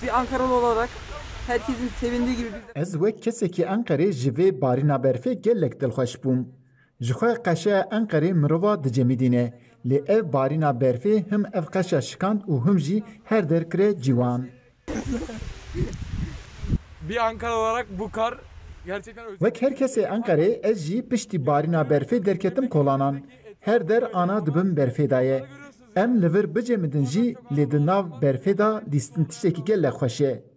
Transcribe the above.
Bir Ankaralı olarak herkesin sevindiği gibi biz de... Ez wek kesekî Enqerê ji vê barîna berfê gelek dilxweş bûm. Ji xwe qeşeya Enqerê mirova dicemîdîne. Lê ev barîna berfê him ev qeşa şikand û him jî her derkire ciwan. Bir Ankara olarak bu kar gerçekten özel. Wek her kesê Enqerê ez jî piştî barîna berfê derketim kolanan. Her der ana dibim berfê da ye. Em li vir bicemidin jî lê di nav berfê da dîstin tiştekî gelek xweş e.